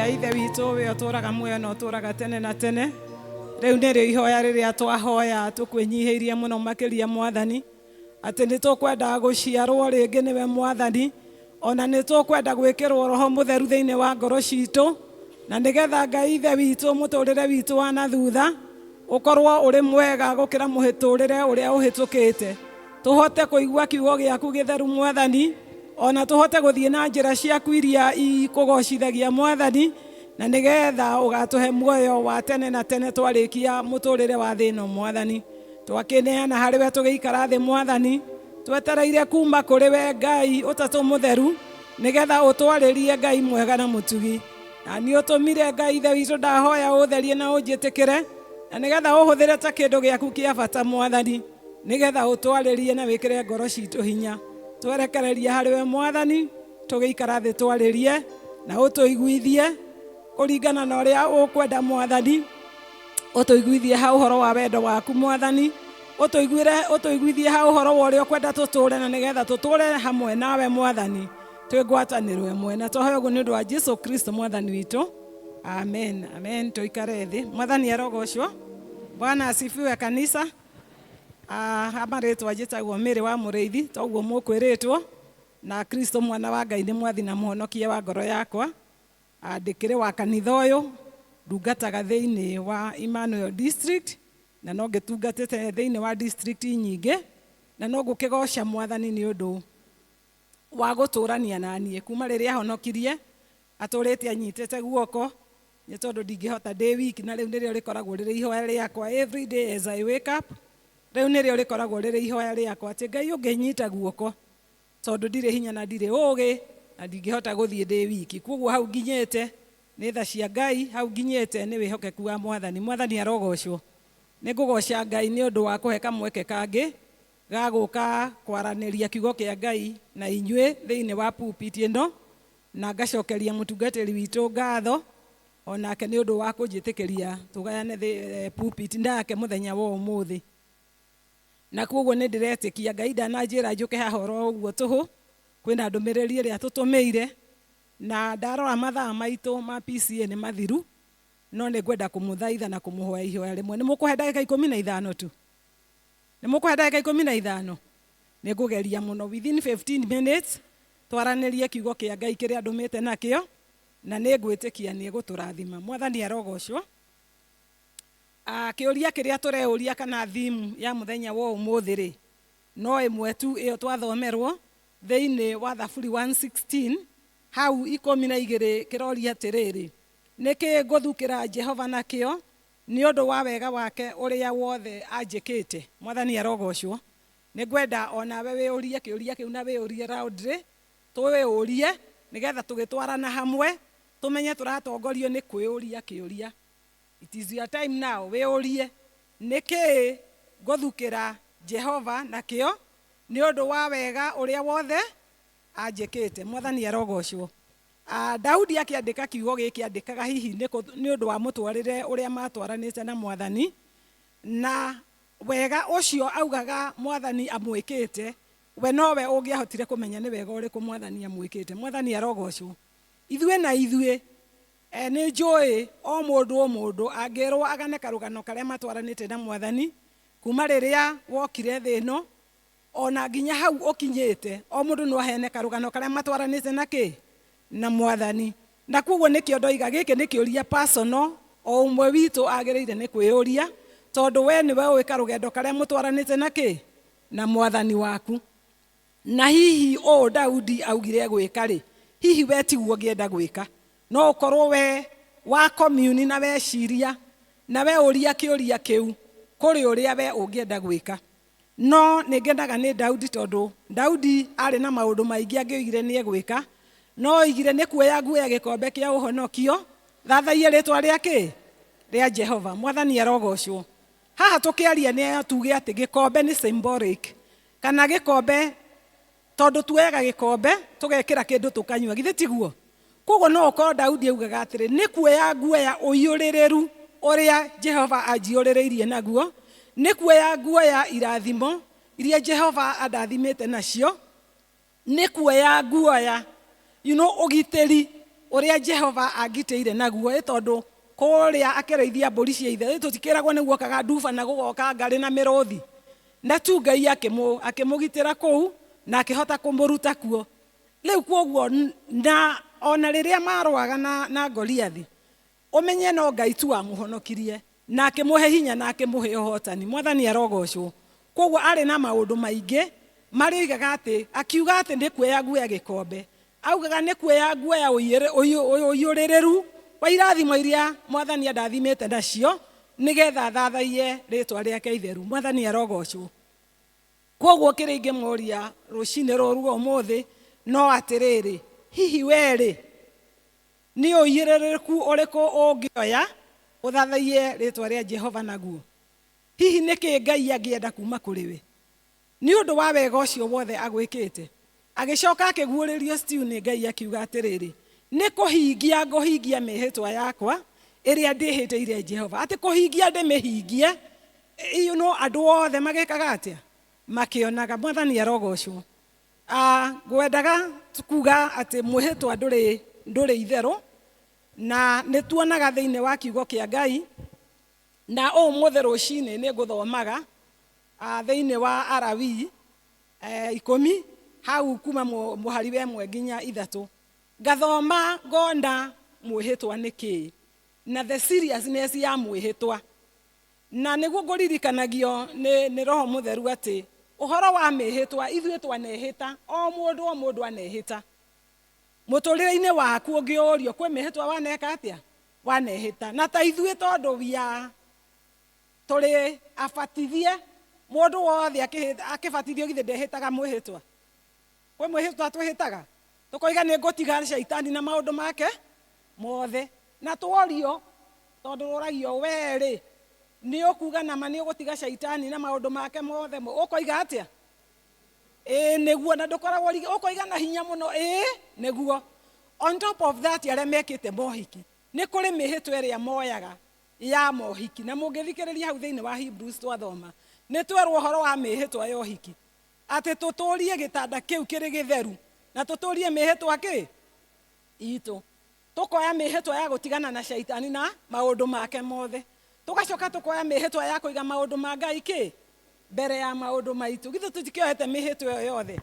ithe witũ we ũtũraga muoyo na ũtũraga tene na tene. Rĩu nĩrĩo ihoya rĩrĩa twahoya tũkwĩnyihĩirie mũno makĩria Mwathani, atĩ nĩtũkwenda gũciarwo rĩngĩ nĩwe Mwathani, ona nĩtũkwenda gwĩkĩrwo Roho Mũtheru thĩinĩ wa ngoro citũ, na nĩgetha Ngai ithe witũ mũtũrĩre witũ wa na thutha ũkorwo ũrĩ mwega gũkĩra mũtũrĩre ũrĩa ũhĩtũkĩte. Tũhote kũigua kiugo gĩaku gĩtheru Mwathani, ona tũhote gũthiĩ na njĩra ciaku iria ikũgocithagia Mwathani, na nĩgetha ũgatũhe muoyo wa tene na tene twarĩkia mũtũrĩre wa thĩ ĩno Mwathani. Twakĩneana harĩ we tũgĩikara thĩ Mwathani, twetereire kuma kũrĩ we Ngai ũtatũ mũtheru, nĩgetha ũtwarĩrie Ngai mwega na mũtugi. Na nĩ ũtũmire Ngai ithe witũ ndahoya ũtherie na ũnjĩtĩkĩre, na nĩgetha ũhũthĩre ta kĩndũ gĩaku kĩa bata Mwathani, nĩgetha ũtwarĩrie na wĩkĩre ngoro citũ hinya. Twerekereria harĩ we Mwathani, tũgĩikara thĩ twarĩrie na ũtũiguithie kũringana na ũrĩa ũkwenda Mwathani, ũtũiguithie ha ũhoro wa wendo waku Mwathani, ũtũiguithie ha ũhoro wa ũrĩa ũkwenda tũtũre, na nĩgetha tũtũre hamwe nawe Mwathani, twĩ ngwatanĩro ĩmwe. Na tũhoya ũguo nĩ ũndũ wa Jesũ Kristo Mwathani witũ, amen. Amen. Tũikare thĩ. Mwathani arogocwo. Bwana asifiwe kanisa. Amarĩtwa njĩtagwo Mĩrĩ wa Muriithi, toguo mũkwĩrĩtwo, na Kristo mwana wa Ngai nĩ mwathi na mũhonokia wa ngoro yakwa. Ndĩkĩrĩ wa kanitha ũyũ, ndungataga thĩinĩ wa Emmanuel district, na no ngĩtungatĩte thĩinĩ wa district nyingĩ, na no ngũkĩgoca Mwathani nĩ ũndũ wa gũtũrania na niĩ kuma rĩrĩa ahonokirie, atũrĩte anyitĩte guoko, nĩ tondũ ndingĩhota ndĩ wiki, na rĩu nĩrĩo rĩkoragwo rĩrĩ ihoya rĩakwa every day as I wake up. Rĩu nĩrĩo rĩkoragwo rĩrĩ ihoya rĩakwa atĩ Ngai ũngĩnyita guoko, tondũ ndirĩ hinya na ndirĩ ũũgĩ, na ndingĩhota gũthiĩ ndĩ wiki. Koguo hau nginyĩte nĩ tha cia Ngai, hau nginyĩte nĩ wĩhokeku wa Mwathani. Mwathani arogocwo. Nĩngũgoca Ngai nĩ ũndũ wa kũhe kamweke kangĩ ga gũka kwaranĩria kiugo kĩa Ngai na inyuĩ thĩinĩ wa pulpit ĩno, na ngacokeria mũtungatĩri witũ ngatho onake nĩ ũndũ wa kũnjĩtĩkĩria tũgayane pulpit ndake mũthenya wa ũmũthĩ. Na koguo nĩ ndĩretĩkia Ngai ndananjĩra njũke haha oro ũguo tũhũ, kwĩna ndũmĩrĩri ĩrĩa tũtũmĩire, na ndarora mathaa maitũ ma PCA nĩ mathiru, no nĩ ngwenda kũmũthaitha na kũmũhoya ihoya rĩmwe. Nĩ mũkũhe ndagĩka 15 tu? Nĩ mũkũhe ndagĩka 15? Nĩ ngũgeria mũno within 15 minutes twaranĩrie kiugo kĩa Ngai kĩrĩa ndũmĩte nakĩo, na nĩ ngwĩtĩkia nĩ gũtũrathima. Mwathani arogocwo. Kĩũria kĩrĩa tũreũria kana theme ya mũthenya wa ũmũthĩ rĩ, no ĩmwe tu ĩyo twathomerwo thĩinĩ wa Thaburi 116 hau 12 kĩroria atĩrĩrĩ, nĩkĩ ngũthukĩra Jehova nakĩo nĩ ũndũ wa wega wake ũrĩa wothe anjĩkĩte. Mwathani arogocwo. Nĩ ngwenda onawe wĩũrie kĩũria kĩu na wĩũrie loudly, tũwĩũrie nĩgetha tũgĩtwarana hamwe tũmenye tũratongorio nĩ kwĩũria kĩũria. It is your time now. Wĩũrie nĩkĩ ngũthukĩra Jehova nakĩo nĩ ũndũ wa wega ũrĩa wothe anjĩkĩte. Mwathani arogocwo. Daudi akĩandĩka kiugo gĩkĩ andĩkaga hihi nĩ ũndũ wa mũtwarĩre ũrĩa matwaranĩte na Mwathani, na wega ũcio augaga Mwathani amwĩkĩte, we nowe ũngĩahotire kũmenya nĩ wega ũrĩkũ Mwathani amwĩkĩte. Mwathani arogocwo. Ithuĩ na ithuĩ nĩ njũĩ o mũndũ angĩrwo agane karũgano karĩa matwaranĩte na Mwathani kuma rĩrĩa wokire thĩ ĩno ona nginya hau ũkinyĩte, o mũndũ no ahene karũgano karĩa matwaranĩte na Mwathani. Na koguo nĩkĩo ndoiga gĩkĩ nĩ kĩũria personal, o ũmwe witũ agĩrĩire nĩ kwĩũria, tondũ we nĩwe ũĩ karũgendo karĩa mũtwaranĩte na Mwathani waku. Na hihi o Daudi augire gwĩka rĩ, hihi we tiguo ngĩenda gwĩka, no ũkorwo we wa commune na weciria na we ũria kĩũria kĩu kũrĩ ũrĩa we ũngĩenda gwĩka. No nĩngenaga nĩ Daudi, tondũ Daudi arĩ na maũndũ maingĩ angĩoigire nĩ egwĩka, no oigire nĩ kuoya nguoya gĩkombe kĩa ũhonokio thathaie rĩtwa rĩake rĩa Jehova. Mwathani arogocwo. Haha tũkĩaria nĩ tuge atĩ gĩkombe nĩ symbolic, kana gĩkombe tondũ tuoyaga gĩkombe tũgekĩra kĩndũ tũkanyua, githĩ tiguo? Koguo no ũkorwo Daudi augaga atĩrĩ nĩ kuoya nguoya ũiyũrĩrĩru ũrĩa Jehova anjiũrĩrĩirie naguo, nĩ kuoya nguoya irathimo iria Jehova andathimĩte nacio, nĩ kuoya nguoya ũgitĩri uria Jehova agiteire naguo tondu kuria akereithia mburi cia ithe tutikiragwo niguo kaga nduba na gugoka ngari na miruthi na tu Ngai akimugitira kuu na akihota kumuruta kuo riu koguo na ona riria marwaga na Goliathi umenye no Ngai tu amuhonokirie na akimuhe hinya na akimuhe uhotani. Mwathani arogocwo. Koguo ari na maundu maingi marigaga ati akiuga ati ndikuoya guoya gikombe augaga nikuoya guoya uyurireru wa irathimo iria Mwathani andathimite nacio nigetha thathaie ritwa riake itheru. Mwathani arogocwo. Koguo kiringi moria rucine ruru umuthi no atiriri hihi weri ni uyirereku uriku ungioya uthathaie ritwa ria Jehova naguo? Hihi niki Ngai angienda kuma kuri we ni undu wa wega ucio wothe agwikite? Agicoka akiguuririo stew ni Ngai akiuga atiriri ni kuhingia nguhingia mihitwa yakwa iria ndihitiire Jehova. Ati kuhingia ndimihingie andu othe magikaga atia makionaga. Mwathani arogocwo. Ngwendaga kuga ati mwihitwa nduri itheru na nituonaga thiini wa kiugo kia Ngai na umuthi rucini ni nguthomaga thiini wa Alawii 10 hau kuma muhari wa 1 nginya 3 ngathoma ngona mwihitwa niki na the seriousness ya mwihitwa na niguo nguririkanagio ni Roho Mutheru ati uhoro wa mihitwa ithuĩ twanehĩta o mũndũ anehĩta mũtũrĩre-inĩ waku ũngĩũrio kwĩ mĩhĩtwa waneka atĩa wanehĩta na ta ithuĩ tondũ tũrĩ abatithie mũndũ wothe akĩbatithio githĩ ndehĩtaga mwĩhĩtwa kwĩ mwĩhĩtwa twĩhĩtaga tũkoiga nĩ ngũtiga shaitani na maũndũ make mothe na tworio tondũ rũragio werĩ nĩ ũkuga nama nĩ ũgũtiga shaitani na maũndũ make mothe ũkoiga atĩa nĩguo na ndũkoragwo ũkoiga na hinya mũno nĩguo. On top of that arĩa mekĩte mohiki nĩ kũrĩ mĩhĩtwa ĩrĩa moyaga ya mohiki na mũngĩthikĩrĩria hau thĩinĩ wa Hebrews twathoma nĩ twerwo ũhoro wa mĩhĩtwa ya ũhiki atĩ tũtũrie gĩtanda kĩu kĩrĩ gĩtheru na tũtũrie mĩhĩtwa itũ tukoya mĩhĩtwa ya gũtigana na shaitani na maũndũ make mothe tugacoka tukoya mĩhĩtwa ya kũiga maũndũ ma Ngai mbere ya maũndũ maitũ. Githĩ tũtikĩoete mĩhĩtwa ĩyo yothe?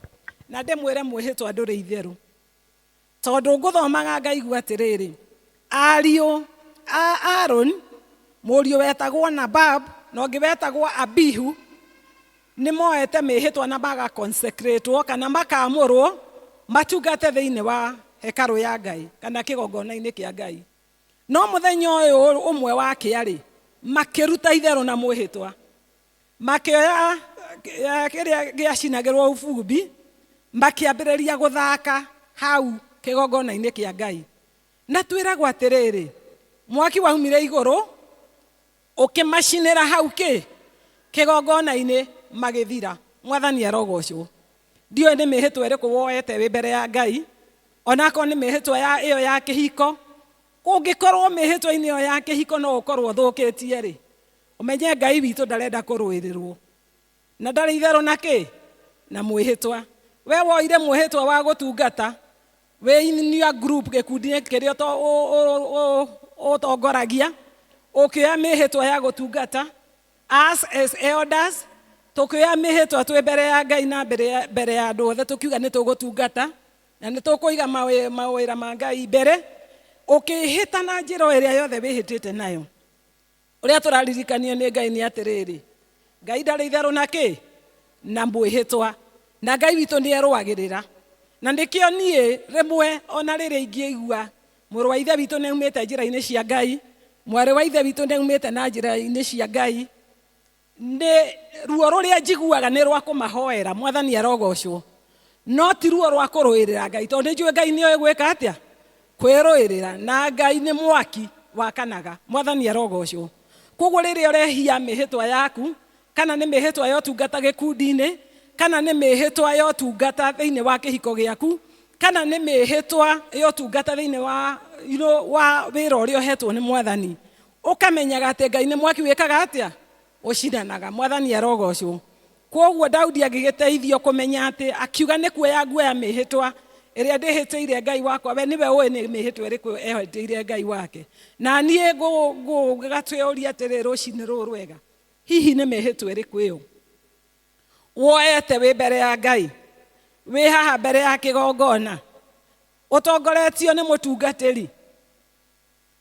Na ndĩmwĩre mwĩhĩtwa ndũrĩ itherũ tondũ ngũthomaga ngaigua atĩrĩrĩ ariũ a Aaron mũriũ wetagwo Nabab na ũngĩ wetagwo Abihu nĩ moete mĩhĩtwa na maga consecratewo kana makamũrwo matungate thĩinĩ wa hekaru ya Ngai kana kĩgongona-inĩ kĩa Ngai. No mũthenya ũyũ ũmwe wa kĩarĩ makĩruta itherũ na mwĩhĩtwa makĩoya kĩrĩa gĩacinagĩrwo ũbumbi makĩambĩrĩria gũthaka hau kĩgongona-inĩ kĩa Ngai na twĩragwo atĩrĩrĩ mwaki waumire igũrũ ũkĩmacinĩra hau kĩgongona-inĩ magĩthira. Mwathani arogocwo. Ndiũĩ nĩ mĩhĩtwa ĩrĩkũ woete wĩ mbere ya Ngai onakorwo nĩ mĩhĩtwa ĩyo ya kĩhiko. Ũngĩkorwo mĩhĩtwa-inĩ ĩyo ya kĩhiko no ũkorwo thũkĩtie umenye Ngai witũ ndarenda kũrũĩrĩrwo na ndarĩ itherũ na mwĩhĩtwa. We woire mwĩhĩtwa wa gũtungata we in your group gĩkundi kĩrĩa ũtongoragia ũkĩoya mĩhĩtwa ya gũtungata us as elders tũkĩoya mĩhĩtwa twĩ mbere ya Ngai na mbere ya andũ othe tũkiuga nĩ tũgũtungata na nĩ tũkũiga mawĩra ma Ngai mbere ũkĩhĩta na njĩra ĩrĩa yothe wĩhĩtĩte nayo. Ũrĩa tũraririkanio nĩ Ngai nĩ atĩrĩrĩ Ngai ndarĩ itherũ na mwĩhĩtwa na Ngai witũ nĩ erũagĩrĩra na nĩkĩo niĩ rĩmwe ona rĩrĩa ingĩigua mũrũ wa ithe witũ nĩ aumĩte njĩra-inĩ cia Ngai mwarĩ wa ithe witũ nĩ aumĩte na njĩra-inĩ cia Ngai nĩ ruo rũrĩa njiguaga nĩ rwa kũmahoera. Mwathani arogocwo. No ti ruo rwa kũrũĩrĩra Ngai tondũ nĩnjũĩ Ngai nĩ oĩ gwĩka atĩa kwĩrũĩrĩra na Ngai nĩ mwaki wakanaga. Mwathani arogocwo. Koguo rĩrĩa ũrehia mĩhĩtwa yaku kana nĩ mĩhĩtwa ya ũtungata gĩkundi-inĩ kana nĩ mĩhĩtwa ya ũtungata thĩinĩ wa kĩhiko gĩaku kana nĩ mĩhĩtwa ya ũtungata thĩinĩ wa wĩra ũrĩa ũhetwo nĩ Mwathani ũkamenyaga atĩ Ngai nĩ mwaki wĩkaga atĩa ũcinanaga. Mwathani arogocwo. Koguo Daudi agĩgĩteithio kũmenya atĩ akiuga nĩ kuoya guoya mĩhĩtwa ĩrĩa ndĩhĩtĩire Ngai wakwa, we niwe ũĩ nĩ mĩhĩtwa ĩrĩkũ ehĩtĩire Ngai wake. Na niĩ ngũgatwĩũria atĩrĩ rũcinĩ rũrũ rwega, hihi nĩ mĩhĩtwa ĩrĩkũ ĩyo woete wĩ mbere ya Ngai, wĩ haha mbere ya kĩgongona, ũtongoretio nĩ mũtungatĩri,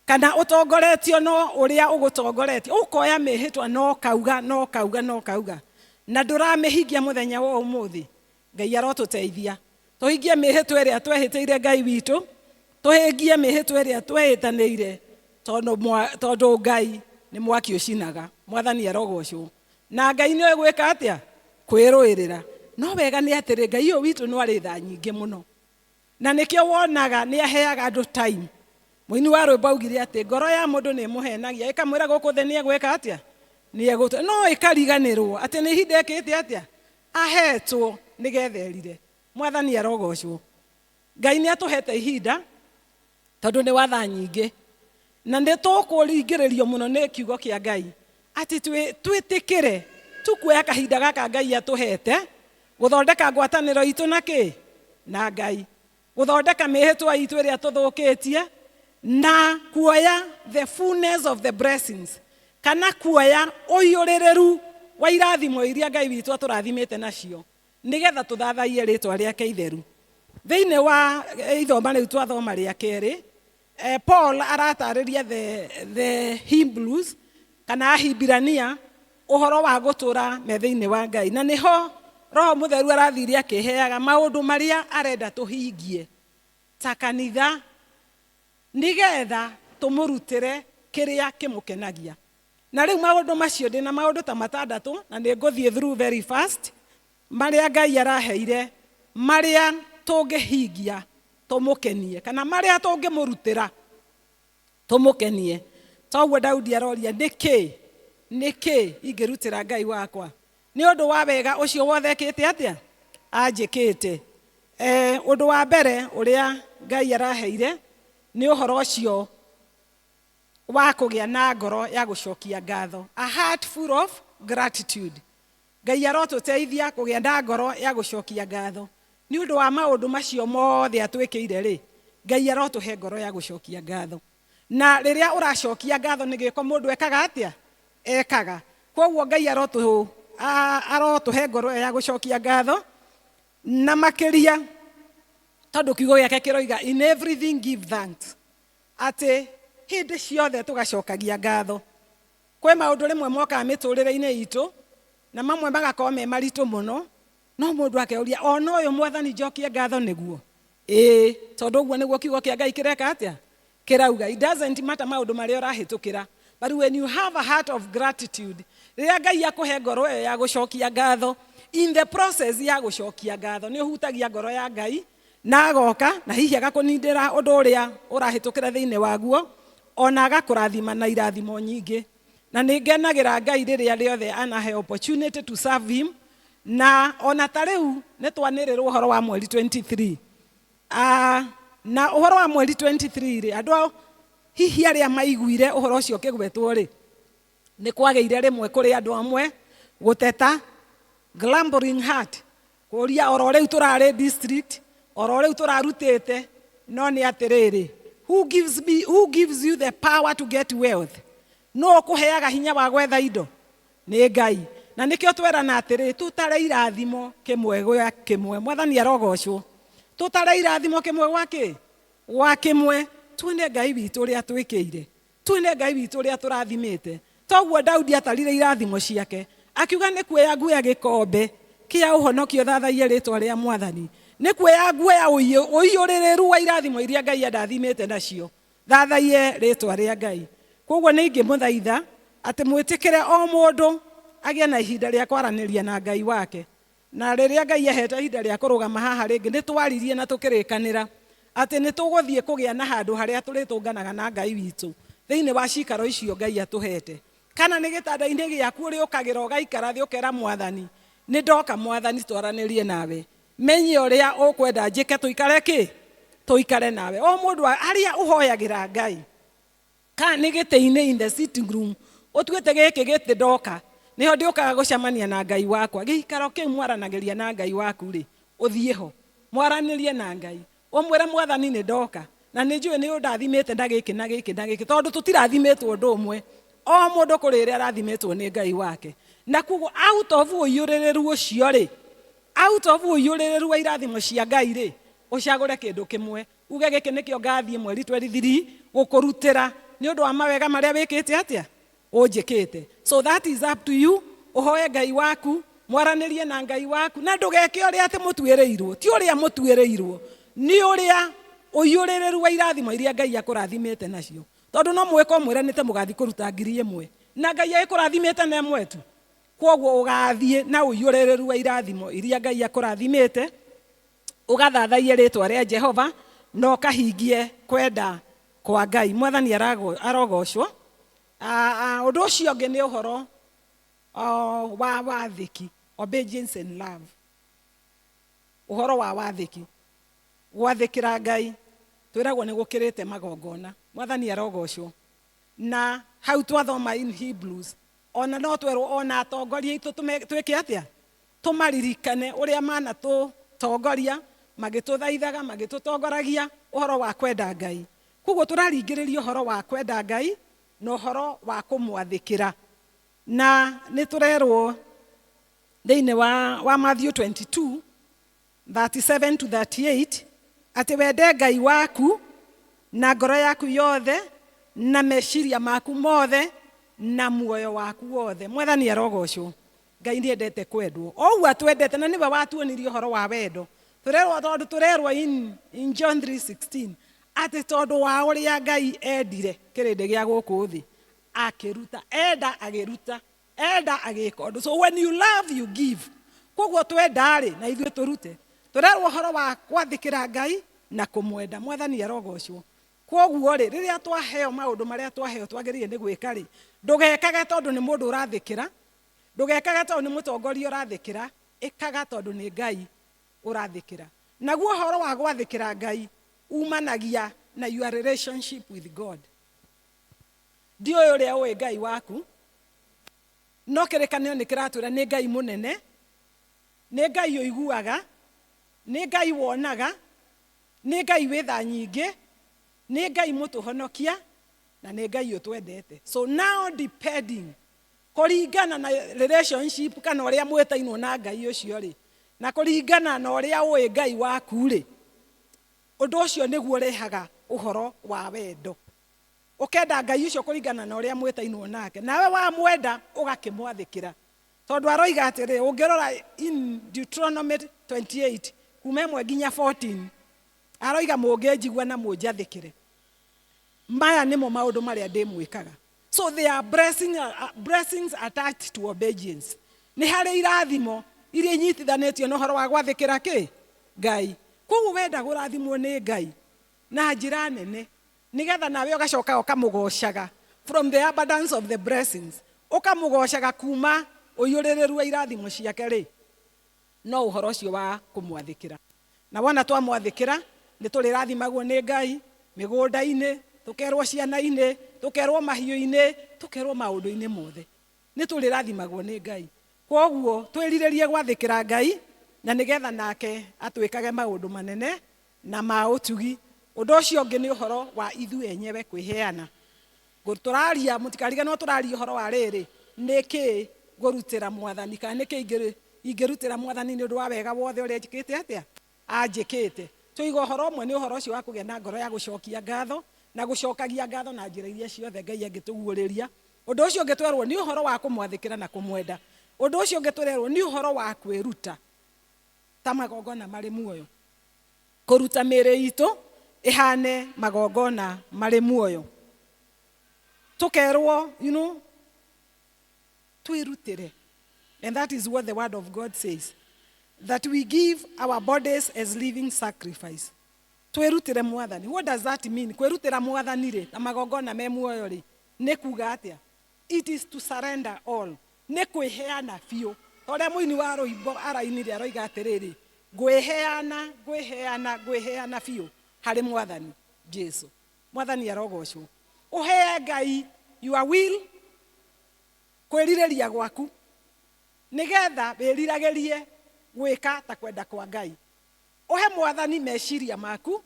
kana ũtongoretio no ũrĩa ũgũtongoretie, ũkoya mĩhĩtwa no kauga, na ndũramĩhingia mũthenya wa ũmũthĩ. Ngai arotũteithia tũhingie mĩhĩtwa ĩrĩa twehĩtĩire Ngai witũ, tũhingie mĩhĩtwa ĩrĩa twehĩtanĩire, tondũ Ngai nĩ mwaki ũcinaga. Mwathani arogocwo. Na Ngai nĩ gwĩka atĩa? Kwĩrũĩrĩra. No wega nĩ atĩrĩ, Ngai ũyũ witũ nĩ arĩ tha nyingĩ mũno, na nĩkĩo wonaga nĩ aheaga andũ time. Mũini wa rwĩmbo augire atĩ ngoro ya mũndũ nĩ mũhenagia, ĩkamwĩra gũkũ thĩ nĩ egwĩka atĩa? Nĩ egũtũ. No ĩkariganĩrwo atĩ nĩ ihinda ĩkĩte atĩa? Ahetwo nĩgetha erire. Mwathani arogocwo. Ngai nĩ atũhete ihinda tondũ nĩ wa tha nyingĩ, na nĩ tũkũringĩrĩrio mũno nĩ kiugo kĩa Ngai atĩ twĩtĩkĩre tukuoya kahinda gaka Ngai atũhete gũthondeka ngwatanĩro itũ na kĩ? Na Ngai. Gũthondeka mĩhĩtwa itũ ĩrĩa tũthũkĩtie, na kuoya the fullness of the blessings, kana kuoya ũiyũrĩrĩru wa irathimo iria Ngai witũ atũrathimĩte nacio, nĩgetha tũthathaie rĩtwa rĩake itheru. Thĩinĩ wa ithoma rĩu twathoma rĩa kerĩ, Paul aratarĩria the Hebrews kana Ahibirania ũhoro wa gũtũra me thĩinĩ wa Ngai, na nĩho Roho Mũtheru arathiria akĩheaga maũndũ marĩa arenda tũhingie ta kanitha, nĩgetha tũmũrutĩre kĩrĩa kĩmũkenagia. Na rĩu maũndũ macio ndĩna maũndũ ta matandatũ, na nĩ ngũthiĩ through very fast, marĩa Ngai araheire, marĩa tũngĩhingia tũmũkenie, kana marĩa tũngĩmũrutĩra tũmũkenie. Toguo Daudi aroria, nĩkĩ ingĩrutĩra Ngai wakwa? Nĩ ũndũ wa wega ũcio wothe ekĩte atĩa? Anjĩkĩte. Ũndũ wa mbere ũrĩa Ngai araheire nĩ ũhoro ũcio wa kũgĩa na ngoro ya gũcokia ngatho, a heart full of gratitude. Ngai arotũteithia kũgĩa na ngoro ya gũcokia ngatho nĩ ũndũ wa maũndũ macio mothe atwĩkĩire rĩ. Ngai arotũhe ngoro ya gũcokia ngatho, na rĩrĩa ũracokia ngatho nĩ gĩko mũndũ ekaga atĩa? Ekaga. Koguo Ngai arotũhe ngoro ya gũcokia ngatho, na makĩria tondũ kiugo gĩake kĩroiga in everything give thanks, atĩ hĩndĩ ciothe tũgacokagia ngatho. Kwĩ maũndũ rĩmwe mokaga mĩtũrĩre-inĩ itũ, na mamwe magakorwo me maritũ mũno, no mũndũ akeuria ona ũyũ Mwathani njokie ngatho nĩguo? Tondũ ũguo nĩguo kiugo kĩa Ngai kĩreka atĩa? Kĩrauga. It doesn't matter maũndũ marĩa ũrahĩtũkĩra, but when you have a heart of gratitude, rĩrĩa Ngai akũhe ngoro ĩyo ya gũcokia ngatho, in the process ya gũcokia ngatho nĩ ũhutagia ngoro ya Ngai, na agoka na hihi agakũnindĩra ũndũ ũrĩa ũrahĩtũkĩra thĩinĩ waguo, ona agakũrathima na irathimo nyingĩ. Na nĩ ngenagĩra Ngai rĩrĩa rĩothe anahe opportunity to serve him. Na ona ta rĩu nĩ twanĩrĩrwo ũhoro wa mweri 23. Na ũhoro wa mweri 23 rĩ, andũ hihi arĩa maiguire ũhoro ũcio kĩgwetwo rĩ, nĩ kwagĩire rĩmwe kũrĩ andũ amwe gũteta, grumbling heart, kũria oro rĩu tũrarĩ district, oro rĩu tũrarutĩte, no nĩ atĩrĩrĩ, who gives you the power to get wealth? No kũheaga hinya wa gwetha indo? Nĩ Ngai. Na nĩkĩo twerana atĩrĩ, tũtare irathimo kĩmwe gwa kĩmwe. Mwathani arogocwo. Tũtare irathimo kĩmwe gwa kĩ? Gwa kĩmwe. Tuone Ngai witũ ũrĩa twĩkĩire, tuone Ngai witũ ũrĩa tũrathimĩte. Toguo Daudi atarire irathimo ciake, akiuga nĩ kuoya nguoya gĩkombe kĩa ũhonokio thathaie rĩtwa rĩa Mwathani, nĩ kuoya nguoya ũiyũrĩrĩru wa irathimo iria Ngai andathimĩte nacio, thathaie rĩtwa rĩa Ngai. Koguo nĩ ingĩmũthaitha atĩ mwĩtĩkĩre o mũndũ agĩe na ihinda rĩa kwaranĩria na Ngai wake. Na rĩrĩa Ngai ahete ihinda rĩa kũrũgama haha rĩngĩ, nĩ twaririe na tũkĩrĩkanĩra atĩ nĩ tũgũthiĩ kũgĩa na handũ harĩa tũrĩtũnganaga na Ngai witũ thĩinĩ wa cikaro icio Ngai atũhete. Kana nĩ gĩtanda-inĩ gĩaku ũrĩũkagĩra ũgaikara thĩ ũkera Mwathani, nĩ ndoka Mwathani twaranĩrie nawe, menye ũrĩa ũkwenda njĩke tũikare kĩ? Tũikare nawe. O mũndũ harĩa ũhoyagĩra Ngai, kana nĩ gĩtĩ-inĩ in the sitting room, ũtuĩte gĩkĩ gĩtĩ ndoka, nĩho ndĩũkaga gũcemania na Ngai wakwa. Gĩikaro kĩu mwaranagĩria na Ngai waku rĩ, ũthiĩ ho mwaranĩrie na Ngai, Omwere mwathani nĩ ndoka na nĩ njũĩ nĩ ũndathimĩte ndagĩkĩ na gĩkĩ na gĩkĩ tondũ tũtirathimĩtwo ũndũ ũmwe. O mũndũ kũrĩ rĩrĩa arathimĩtwo nĩ Ngai wake. Na kuguo out of ũiyũrĩrĩru ũcio rĩ, out of ũiyũrĩrĩru wa irathimo cia Ngai rĩ, ũcagũre kĩndũ kĩmwe. Uge gĩkĩ nĩkĩo ngathiĩ mweri 23 gũkũrutĩra nĩ ũndũ wa mawega marĩa wĩkĩte atĩa ũnjĩkĩte. So that is up to you. Ũhoe Ngai waku, mwaranĩrie na Ngai waku na ndũgeke ũrĩa atĩ mũtuĩrĩirwo. Ti ũrĩa mũtuĩrĩirwo, nĩ ũrĩa ũiyũrĩrĩru wa irathimo iria Ngai akũrathimĩte nacio. Tondũ no mwĩko mwĩranĩte mũgathiĩ kũruta 1,000 na Ngai akũrathimĩte na ĩmwe tu. Kwoguo ũgathiĩ na ũiyũrĩrĩru wa irathimo iria Ngai akũrathimĩte, ũgathathaie rĩtwa rĩa Jehova na ũkahingie kwenda kwa Ngai. Mwathani arogocwo. Ũndũ ũcio ũngĩ nĩ ũhoro wa wathĩki, obedience and love. Ũhoro wa wathĩki, gwathĩkĩra Ngai twĩragwo nĩ gũkĩrĩte magongona. Mwathani arogocwo. Na hau twathoma in Hebrews, ona no twerwo ona atongoria itũ twĩke atĩa, tũmaririkane ũrĩa manatũtongoria, magĩtũthaithaga, magĩtũtongoragia ũhoro wa kwenda Ngai. Koguo tũraringĩrĩria ũhoro wa kwenda Ngai na ũhoro wa kũmwathĩkĩra. Na nĩ tũrerwo thĩinĩ wa Matthew 22:37-38 atĩ wende Ngai waku na ngoro yaku yothe na meciria maku mothe na muoyo waku wothe. Mwathani arogocwo. Ngai nĩendete kwendwo. Oũguo atwendete na nĩwe watuonirie ũhoro wa wendo. Tũrerwo in John 3:16 atĩ tondũ wa ũrĩa Ngai endire kĩrĩndĩ gĩa gũkũ thĩ akĩruta, enda agĩruta, enda agĩka ũndũ. So when you love you give. Koguo twenda rĩ na ithuĩ tũrute. Tũrerwo ũhoro wa gwathĩkĩra Ngai na kũmwenda. Mwathani arogocwo. Koguo rĩ rĩrĩa twaheo maũndũ marĩa twaheo twagĩrĩire nĩ gwĩka rĩ, ndũgekage tondũ nĩ mũndũ ũrathĩkĩra, ndũgekage tondũ nĩ mũtongoria ũrathĩkĩra, ĩkaga tondũ nĩ Ngai ũrathĩkĩra. Naguo ũhoro wa gwathĩkĩra Ngai umanagia na your relationship with God. Ndiũĩ ũrĩa ũĩ Ngai waku, no kĩrĩkanĩro nĩ kĩratwĩra nĩ Ngai mũnene, nĩ Ngai ũiguaga, nĩ Ngai wonaga, nĩ Ngai wĩ tha nyingĩ, nĩ Ngai mũtũhonokia na nĩ Ngai ũtwendete. So now depending kũringana na relationship kana ũrĩa mwĩtainwo na Ngai ũcio rĩ, na kũringana na ũrĩa ũĩ Ngai waku rĩ, ũndũ ũcio nĩguo ũrehaga ũhoro wa wendo. Ũkenda Ngai ũcio kũringana na ũrĩa mwĩtainwo nake, nawe wamwenda ũgakĩmwathĩkĩra. Tondũ aroiga atĩrĩ, ũngĩrora in Deuteronomy 28 kuma 1 nginya 14, aroiga mũngĩnjigua na mũnjathĩkĩre. Maya nĩmo maũndũ marĩa ndĩmwĩkaga. So there are blessings attached to obedience. Nĩ harĩ irathimo iria inyitithanĩtio na ũhoro wa gwathĩkĩra kĩ? Ngai. Koguo wenda gũrathimwo nĩ Ngai na njĩra nene, nĩgetha nawe ũgacoka ũkamũgocaga from the abundance of the blessings, ũkamũgocaga kuma ũiyũrĩrĩru wa irathimo ciake rĩ, no ũhoro ũcio wa kũmwathĩkĩra. Na wona twamwathĩkĩra nĩ tũrĩrathimagwo nĩ Ngai mĩgũnda-inĩ, tũkerwo ciana-inĩ, tũkerwo mahiũ-inĩ, tũkerwo maũndũ-inĩ mothe. Nĩ tũrĩrathimagwo nĩ Ngai. Koguo twĩrirĩrie gwathĩkĩra Ngai na nĩgetha nake atwĩkage maũndũ manene na ma ũtugi. Ũndũ ũcio ũngĩ nĩ ũhoro wa ithuĩ enyewe kwĩheana. Tũraria, mũtikariganĩrwo tũraria ũhoro wa rĩrĩ, nĩkĩ ngũrutĩra Mwathani kana nĩkĩ ingĩrutĩra Mwathani nĩ ũndũ wa wega wothe ũrĩa njĩkĩte atĩa? Anjĩkĩte. Tũiga ũhoro ũmwe nĩ ũhoro ũcio wa kũgĩa na ngoro ya gũcokia ngatho na gũcokagia ngatho na njĩra iria ciothe Ngai angĩtũguũrĩria. Ũndũ ũcio ũngĩ twerwo nĩ ũhoro wa kũmwathĩkĩra na kũmwenda. Ũndũ ũcio ũngĩ twerwo nĩ ũhoro wa kwĩruta ta magongona marĩ muoyo. Kũruta mĩĩrĩ itũ ihane magongona marĩ muoyo. Tukerwo, twirutire. And that is what the word of God says. That we give our bodies as living sacrifice. Twirutire Mwathani. What does that mean? Kwirutira Mwathani rĩ, na magongona me muoyo rĩ, nĩ kuga atĩa? It is to surrender all. Nĩ kwĩheana biũ. Ũrĩa mũini wa rũimbo arainire aroiga atĩrĩrĩ, ngwĩheana biũ harĩ Mwathani Jesu. Mwathani arogocwo. Ũhee Ngai your will, kwĩrirĩria gwaku, nĩgetha wĩriragĩrie gwĩka ta kwenda kwa Ngai. Ohe mwathani meciria maku,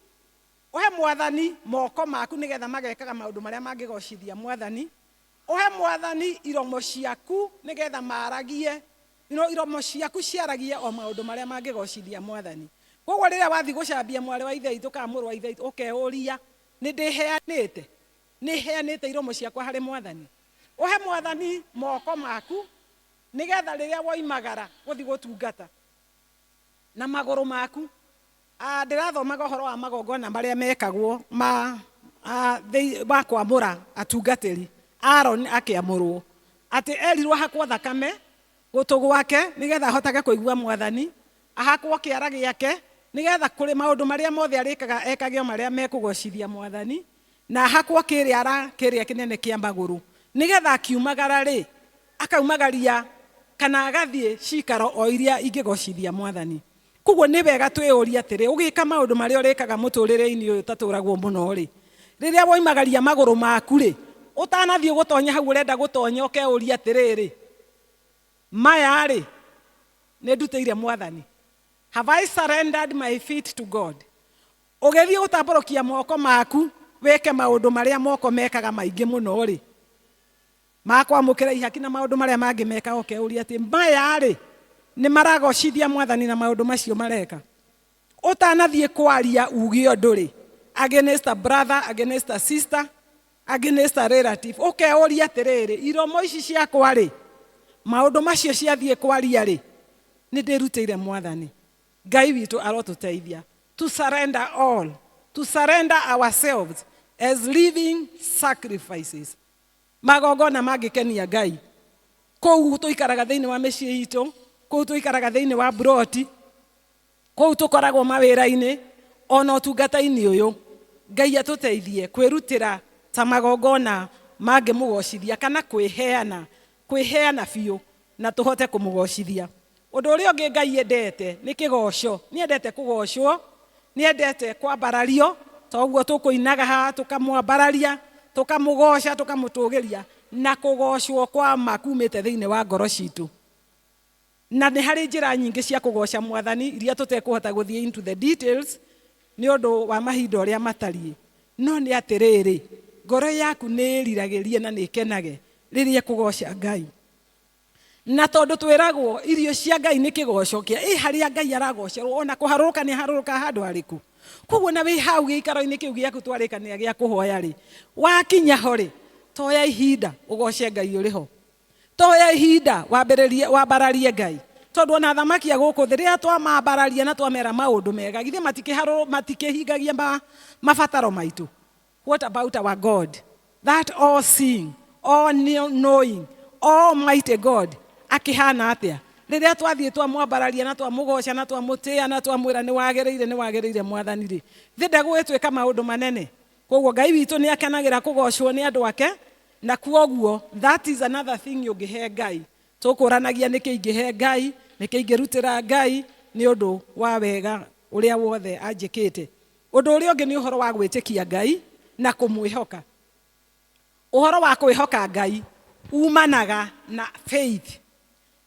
ohe mwathani moko maku nigetha magekaga maundu maria mangigocithia mwathani. Ohe mwathani iromo ciaku nigetha maragie, iromo ciaku ciaragie o maundu maria mangigocithia mwathani. Koguo riria wathi gucambia mwari wa ithe itu kana muru wa ithe itu ukeuria ni ndiheanite iromo ciakwa hari mwathani. Ohe mwathani moko maku nigetha riria woimagara guthi gutungata na maguru maku. Ndirathomaga uhoro wa magongona maria mekagwo kwamura atungatiri. Aaron akiamurwo ati erirwo hakwo thakame gutu gwake nigetha ahotage kuigua mwathani, ahakwo kiara giake nigetha kuri maundu maria mothe arikaga ekagio maria mekugocithia mwathani, na ahakwo kiriara kiria kinene kia maguru nigetha akiumagara ri akaumagaria kana agathie cikaro o iria ingigocithia mwathani. Koguo ni wega twiyuria atiri ugika maundu maria urikaga muturire-ini uyu taturagwo muno ri, riria woimagaria maguru maku ri utanathie gutonya hau urenda gutonya ukeuria atiriri maya ri ni ndutire mwathani. Have I surrendered my feet to God? Ugethie gutamborokia moko maku weke maundu maria moko mekaga maingi muno ri makwamukira ihaki na maundu maria mangi meka ukeuria ati maya ri ni maragocithia mwathani na maundu macio mareka. Utanathie kwaria ugio nduri against a brother, against a sister, against a relative, ukeuria atiriri iromo ici ciakwa ri maundu macio ciathie kwaria ri ni ndirutire mwathani. Ngai witu arotuteithia to surrender all, to surrender ourselves as living sacrifices. Magongona mangikenia Ngai kou tuikaraga thiini wa micii itu, kou tuikaraga thiini wa broti, kou tukoragwo mawira-ini ona utungata-ini uyu. Ngai atuteithie kwirutira ta magongona mangimugocithia kana kwiheana biu na tuhote kumugocithia. Undu uria ungi Ngai endete ni kigoco. Ni endete kugocwo, ni endete kwambarario, toguo tukuinaga ha tukamwambararia, tukamugoca, tukamutugiria na kugocwo kwa makumite thiini wa ngoro citu. Na ni hari njira nyingi cia kugoca mwathani iria tutekuhota guthie into the details ni undu wa mahinda uria matari. No ni atiriri ngoro yaku ni riragĩrie na ni kenage riria kugoca Ngai. Na tondu twiragwo irio cia Ngai ni kigoco kia haria Ngai aragocerwo ona kuharuruka ni haruruka handu hariku. Koguo na wi hau giikaro-ini kiu giaku twarikania gia kuhoya ri wakinya ho ri toya ihinda ugoce Ngai uriho, toya ihinda wambararie Ngai. Tondu ona thamaki guku thi riria twamambararia na twamera maundu mega githe matikihingagia mabataro maitu. What about our God, that all seeing, all knowing, almighty God? Akihana atia riria twathie twamwambararia na twamugoca na twamutia na twamwira ni wagiriire mwathani ri thi ndegwitwika maundu manene. Koguo Ngai witu ni akenagira kugocwo ni andu ake, na kuoguo that is another thing ungihe Ngai. Tukuranagia niki ingihe Ngai, niki ingirutira Ngai ni undu wa wega uria wothe anjikite. Undu uria ungi ni uhoro wa gwitikia Ngai na kumwihoka. Uhoro wa kwihoka Ngai umanaga na faith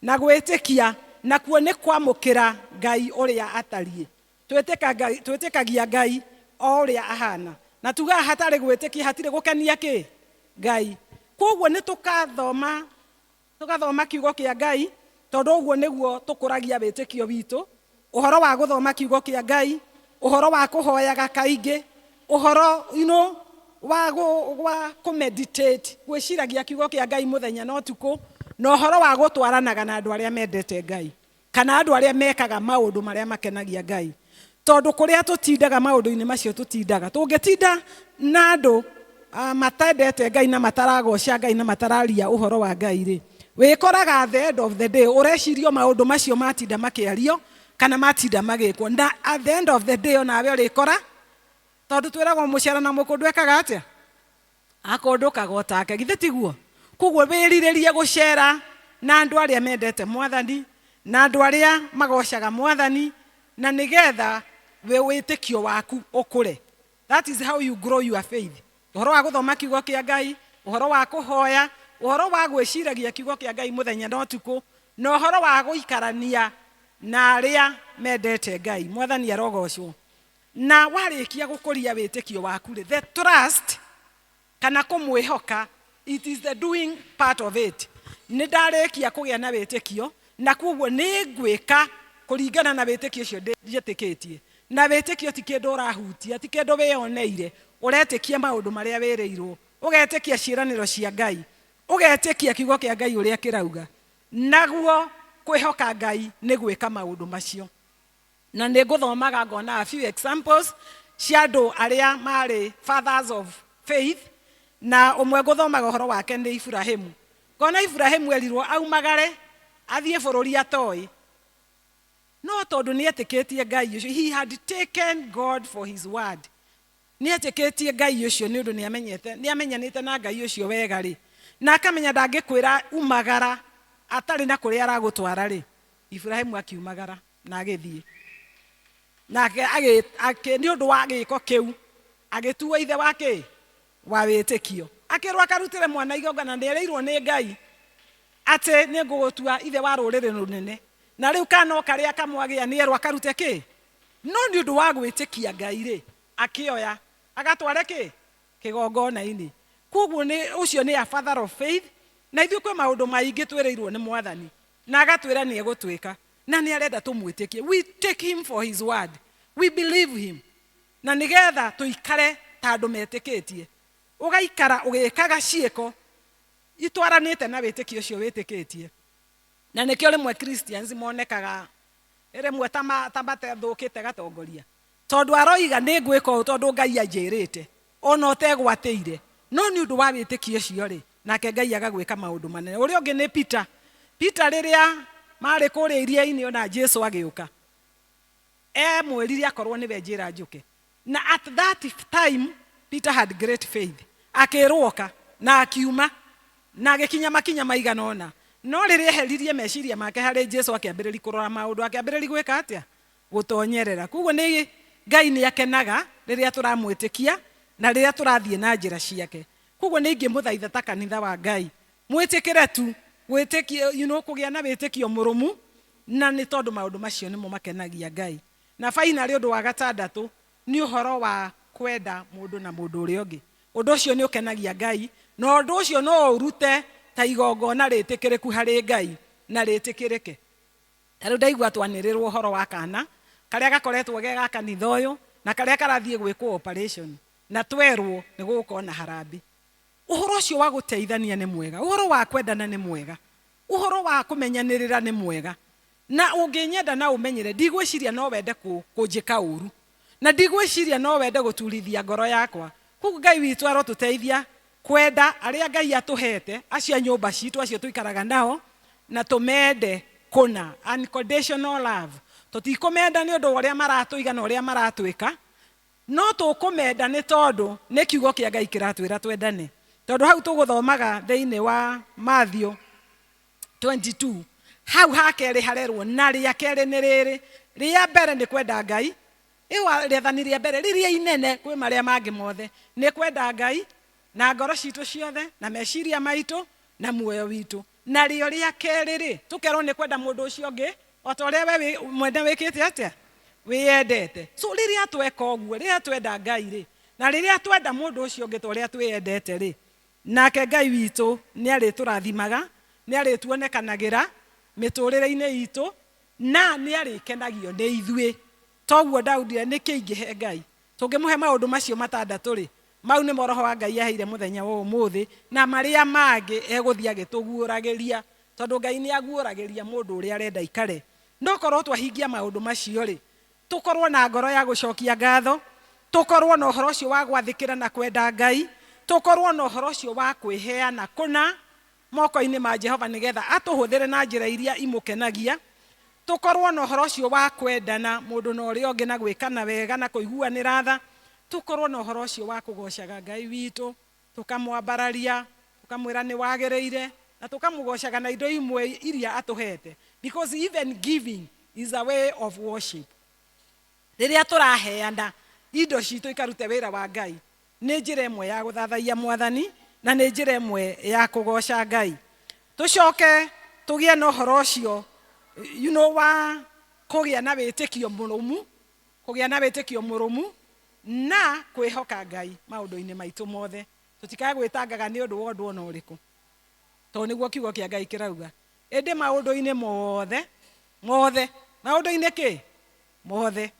na gwitikia na kuo ni kwamukira Ngai uria atarie. Twitikagia Ngai uria ahana, na tuga hatari gwitikia hatire gukenia ki Ngai. Koguo ni tukathoma kiugo kia Ngai, tondu uguo niguo tukuragia witikio witu. Uhoro wa guthoma kiugo kia Ngai, uhoro wa kuhoyaga kaingi, uhoro wa kumeditate, gwiciragia kiugo kia Ngai muthenya na utuku, na uhoro wa gutwaranaga na andu aria mendete Ngai kana andu aria mekaga maundu maria makenagia Ngai. Tondu kuria tutindaga maundu-ini macio tutindaga, tungitinda na andu matendete Ngai na mataragoca Ngai na matararia uhoro wa Ngai ri wikoraga at the end of the day urecirio maundu macio matinda makiario kana matinda magikwo, na at the end of the day onawe urikora tondu twiragwo muciara na mukundu ekaga atia akundukaga otake githe tiguo. Koguo wiriririe gucera na andu aria mendete mwathani na andu aria magocaga mwathani na nigetha we witikio waku ukure. That is how you grow your faith. Uhoro wa guthoma kiugo kia Ngai, uhoro wa kuhoya, uhoro wa gwiciragia kiugo kia Ngai muthenya na utuku, na uhoro wa guikarania na aria mendete Ngai. Mwathani arogocwo. Na warikia gukuria witikio waku ri, the trust kana kumwihoka, it is the doing part of it. Ni ndarikia kugia na witikio, na kuguo ni ngwika kuringana na witikio cio njitikitie. Na witikio ti kindu urahutia, ti kindu wioneire, uretikia maundu maria wireirwo, ugetikia ciiraniro cia Ngai, ugetikia kiugo kia Ngai uria kirauga. Naguo kwihoka Ngai ni gwika maundu macio. Na ninguthomaga ngona a few examples cia andu aria mari fathers of faith, na umwe nguthomaga uhoro wake ni Ibrahimu. Ngona Ibrahimu erirwo aumagare athie bururi atoi, no tondu ni etikitie Ngai ucio, he had taken God for his word. Ni etikitie Ngai ucio ni undu ni amenyanite na Ngai ucio wega ri, na akamenya ndangikwira umagara atari na kuria aragutwara ri. Ibrahimu akiumagara na agithie, na ni undu wa giko kiu agituwa ithe wake wa witikio, akirwa akarutire mwana igongana, na ereirwo ni Ngai ate ni ngugutua ithe wa rurire runene. Na riu kana karia kamwagia ni erwa karute ki, no ni undu wa gwitikia Ngai ri, akioya agatware ki kigongona-ini. Kuguo ni ucio ni a father of faith, na ithuĩ kwe maundu maingi twireirwo ni Mwathani, na agatwira ni egutwika, na ni arenda tumwitikie. We take him for his word, we believe him, na nigetha tuikare ta andu metikitie. Ugaikara ugikaga ciiko itwaranite na witikio ucio witikitie. Na nikio rimwe Christians monekaga rimwe tamate thukite gatongoria, tondu aroiga ni ngwika u tondu Ngai anjirite, ona utegwateire, no ni undu wa witikio ucio ri, nake Ngai agagwika maundu manene. Uria ungi ni Peter riria mari kuria iria-ini ona Jesu agiuka, mweririe akorwo niwe njira njuke. Na at that time Peter had great faith, akirwoka na akiuma na agikinya makinya maigana ona. No riria eheririe meciria make hari Jesu akiambiriri kurora maundu, akiambiriri gwika atia gutonyerera. Kuguo ni Ngai ni akenaga riria turamwitikia na riria turathie na njira ciake. Kuguo ni ngimuthaitha ta kanitha wa Ngai, mwitikire tu witikio, kugia na witikio murumu, na ni tondu maundu macio nimo makenagia Ngai. Na finally undu wa gatandatu ni uhoro wa kwenda mundu na mundu uria ungi. Undu ucio ni ukenagia Ngai, na undu ucio no urute ta igongona ritikiriku hari Ngai na ritikirike. Taru ndaigua twanirirwo uhoro wa kana karia gakoretwo gega kanitha uyu na karia karathie gwikwo operation, na twerwo ni gukona harambi. Uhoro ucio wa guteithania ni mwega, uhoro wa kwendana ni mwega, uhoro wa kumenyanirira ni mwega. Na unginyenda na umenyere, ndigwiciria no wende kunjika uru, na ndigwiciria no wende guturithia ngoro yakwa. Kuguo Ngai witu arotuteithia kwenda aria Ngai atuhete, acio nyumba citu acio tuikaraga nao, na tumende kuna unconditional love. Tutikumenda ni undu uria maratuiga na uria maratwika, no tukumenda ni tondu ni kiugo kia Ngai kiratwira twendane. Tondu hau tuguthomaga thiini wa Matthew 22, hau hakeri harerwo na ria keri ni riri. Ria mbere ni kwenda Ngai, iwa riathani ria mbere riria inene kwi maria mangi mothe, ni kwenda Ngai na ngoro citu ciothe na meciria maitu na muoyo witu. Na rio ria keri ri tukerwo ni kwenda mundu ucio ungi o ta uria we mwende wikite atia wiyendete. So riria tweka uguo, riria twenda Ngai ri, na riria twenda mundu ucio ungi ta uria twiyendete ri, nake Ngai witu ni ariturathimaga, ni arituonekanagira miturire-ini itu, na ni arikenagio ni ithui. Toguo Daudi ni kiingihe Ngai, tungimuhe maundu macio matandatu ri, mau ni roho wa Ngai aheire muthenya wa umuthi, na maria mangi eguthia agituguuragiria, tondu Ngai ni aguuragiria mundu uria arenda ikare. Ndokorwo twahingia maundu macio ri, tukorwo na ngoro ya gucokia ngatho, tukorwo na uhoro ucio wa gwathikira na kwenda Ngai, tukorwo na uhoro ucio wa kwiheana kuna moko-ini ma Jehova nigetha atuhuthire na njira iria imukenagia. Tukorwo na uhoro ucio wa kwendana mundu na uria ungi na gwikana wega na kuiguanira tha. Tukorwo na uhoro ucio wa kugocaga Ngai witu, tukamwambararia, tukamwira ni wagiriire, na tukamugocaga na indo imwe iria atuhete, because even giving is a way of worship. Riria turaheana indo citu ikarute wira wa Ngai, ni njira imwe ya guthathaia Mwathani, na ni njira imwe ya kugoca Ngai. Tucoke tugie na uhoro ucio wa kugia na witikio murumu, kugia na witikio murumu na kwihoka Ngai maundu-ini maitu mothe. Tutikae gwitangaga ni undu wondu ona uriku, to niguo kiugo kia Ngai kirauga. Indi maundu-ini mothe maundu-ini ki mothe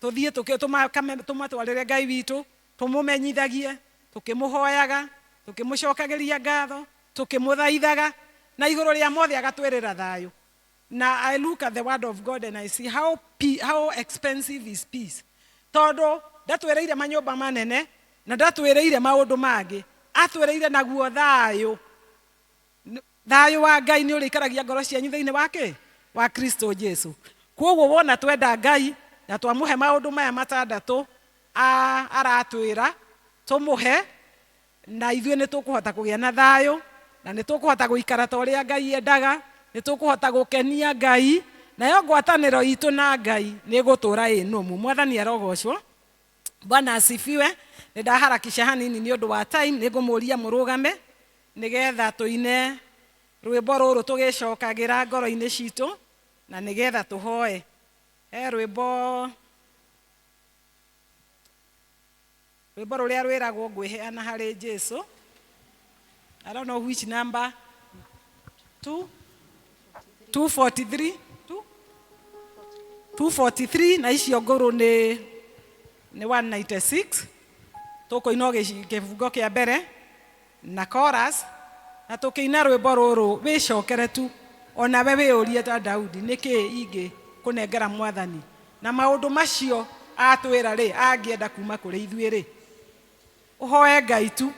tuthie tumatwarire Ngai witu, tumumenyithagie, tukimuhoyaga, tukimucokagiria ngatho, tukimuthaithaga, na iguru ria mothe agatwirira thayu. Now I look at the word of God and I see how expensive is peace. Todo ndatwereire manyumba manene na ndatwereire maundu mangi, atwereire naguo thayu. Thayu wa Ngai ni urikaragia ngoro cianyu thiini wake wa Kristo Jesu. Koguo wona twenda Ngai na twamuhe maundu maya matandatu aratwira tumuhe, na ithuĩ nĩ tũkũhota kũgĩa na thayu, na nĩ tũkũhota gũikara ta ũrĩa Ngai endaga, nĩ tũkũhota gũkenia Ngai, nayo ngwatanĩro itũ na Ngai nĩ gũtũra ĩnũmu. Mwathani arogocwo. Bwana asifiwe. Nĩ ndaharakisha hanini nĩ ũndũ wa time, nĩ ngũmũria mũrũgame nĩgetha tũine rwĩmbo rũrũ tũgĩcokagĩra ngoro-inĩ citũ, na nĩgetha tũhoe rwĩmbo rũrĩa rwĩragwo ngwĩheana harĩ Jesu. I don't know which number. 243 243 na icio ngũrũ nĩ 196. Tũkũina kĩbungo kĩa mbere na chorus, na tũkĩina rwĩmbo rũrũ wĩcokere tu, ona we wĩũrie ta Daudi, nĩkĩ ingĩ kũnengera Mwathani na maũndũ macio atwĩra rĩ, angĩenda kuma kũrĩ ithuĩ rĩ. Ũhoe Ngai tu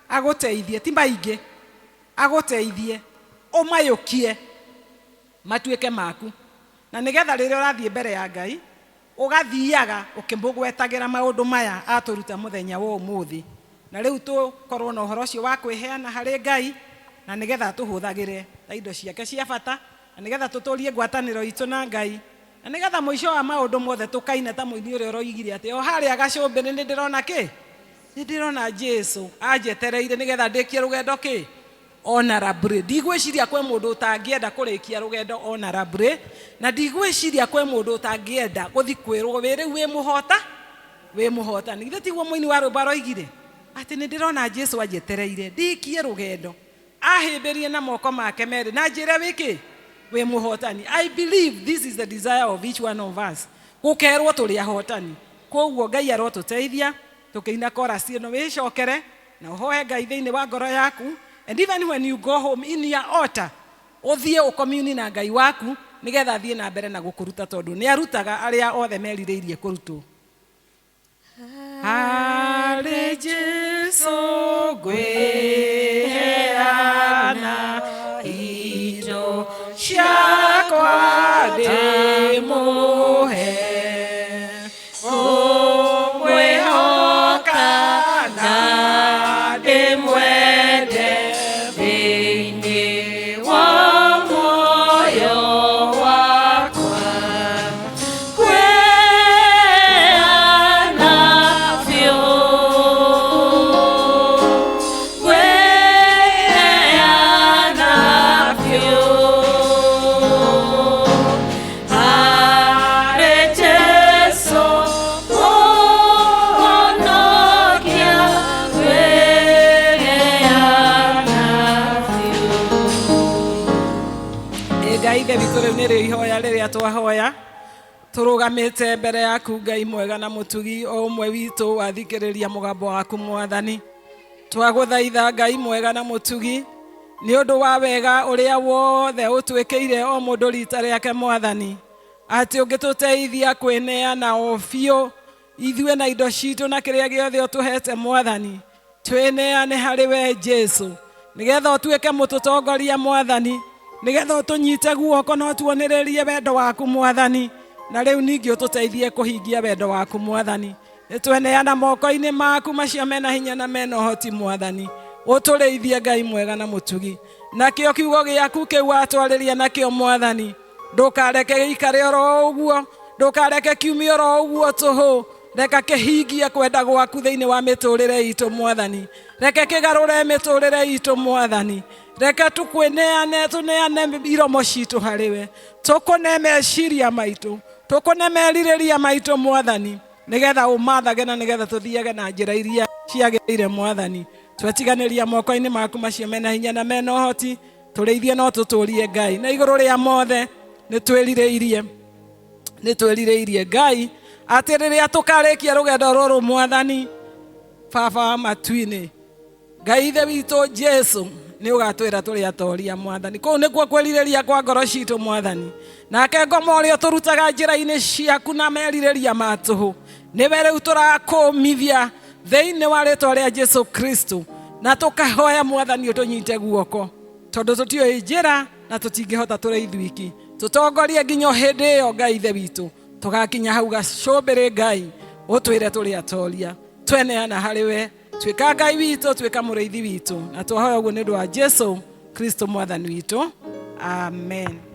agũteithie, ti maingĩ, agũteithie, ũmayũkie matuĩke maku, na nĩgetha rĩrĩa ũrathiĩ mbere ya Ngai ũgathiaga ũkĩmũgwetagĩra maũndũ maya atũruta mũthenya wa ũmũthĩ. Na rĩu tũkorwo na ũhoro ũcio wa kwĩheana harĩ Ngai, na nĩgetha tũhũthagĩre ta indo ciake cia bata, na nĩgetha tũtũrie ngwatanĩro itũ na Ngai, na nĩgetha mũico wa maũndũ mothe tũkaina ta mũini ũrĩa ũroigire atĩ o harĩa gacũmbĩrĩ nĩ ndĩrona kĩ? Nĩ ndĩrona Jesu anjetereire nĩgetha ndĩkie rũgendo kĩ? Honorably. Ndigwĩciria kwĩ mũndũ ũtangĩenda kũrĩkia rũgendo honorably, na ndigwĩciria kwĩ mũndũ ũtangĩenda gũthi kwĩrwo wĩ rĩu wĩ mũhotani. Githĩ tiguo mũini wa rwĩmbo aroigire atĩ nĩ ndĩrona Jesu anjetereire ndikie rũgendo, ahĩmbĩrie na moko make merĩ na njĩra wĩkĩ? Wĩ mũhotani. I believe this is the desire of each one of us, gũkerwo tũrĩ ahotani. Koguo Ngai arotũteithia tũkĩina chorus ĩno, wĩcokere na ũhoe Ngai thĩinĩ wa ngoro yaku. And even when you go home in your altar, uthie ucommune na Ngai waku nigetha thie na mbere na gukuruta tondu ni arutaga aria othe merirĩirie kurutwo. Harĩ Jesu ngwĩheana indo ciakwa ndĩmũhe, ngwĩhoka na ndĩmwende thĩinĩ wa muoyo wakwa, ngwĩheana biũ, ngwĩheana biũ harĩ Jesu Mũhonokia, ngwĩheana biũ. Ngai ithe witũ, rĩu nĩrĩo ihoya rĩrĩa twahoya tũrũgamĩte mbere yaku Ngai mwega na mũtugi, o ũmwe witũ wathikĩrĩria mũgambo waku Mwathani. Twagũthaitha Ngai mwega na mũtugi nĩ ũndũ wa wega ũrĩa wothe ũtwĩkĩire o mũndũ rita rĩake Mwathani, atĩ ũngĩtũteithia kwĩneana o biũ ithuĩ na indo citũ na kĩrĩa gĩothe ũtũhete Mwathani, twĩneane harĩ we Jesu, nĩgetha ũtuĩke mũtũtongoria Mwathani, nĩgetha ũtũnyite guoko na ũtuonererie wendo waku Mwathani, na rĩu ningĩ ũtũteithie kũhingia wendo waku Mwathani. Nĩtweneana moko-inĩ maku macio mena hinya na mena ũhoti Mwathani, ũtũrĩithie Ngai mwega na mũtugi, nakĩo kiugo gĩaku kĩu watwarĩria nakĩo Mwathani, ndũkareke gĩikare oro ũguo, ndũkareke kiumie oro ũguo tũhũ, reka kihingie kwenda gwaku thiini wa miturire itu Mwathani, reke kigarure miturire itu Mwathani, reke tukweneane tuneane iromo citu hariwe, tukone meciria maitu, tukone meririria maitu Mwathani, nigetha umathage na nigetha tuthiage na njira iria ciagirire Mwathani. Twetiganiria moko-ini maku macio mena hinya na mena uhoti, tureithie no tuturie Ngai na iguru ria mothe. Nitwirireirie Ngai ati riria tukarikia rugendo ruru Mwathani, Baba wa matu-ini, Ngai ithe witu Jesu ni ugatwira turi atoria Mwathani. Kuu nikuo kwiririria kwa ngoro citu Mwathani, nake ngoma uria turutaga njira-ini ciaku na meririria matuhu niwe riu turakumithia thiini wa ritwa ria Jesu Kristo, na tukahoya Mwathani utunyite guoko, tondu tutioi njira na tutingihota turi ithuiki. Tutongorie nginya hindi iyo Ngai ithe witu, tugakinya hau gacumbiri Ngai utwire turi atoria, tweneana hariwe, twika Ngai witu, twika muriithi witu, na twahoya uguo ni undu wa Jesu Kristo Mwathani witu. Amen.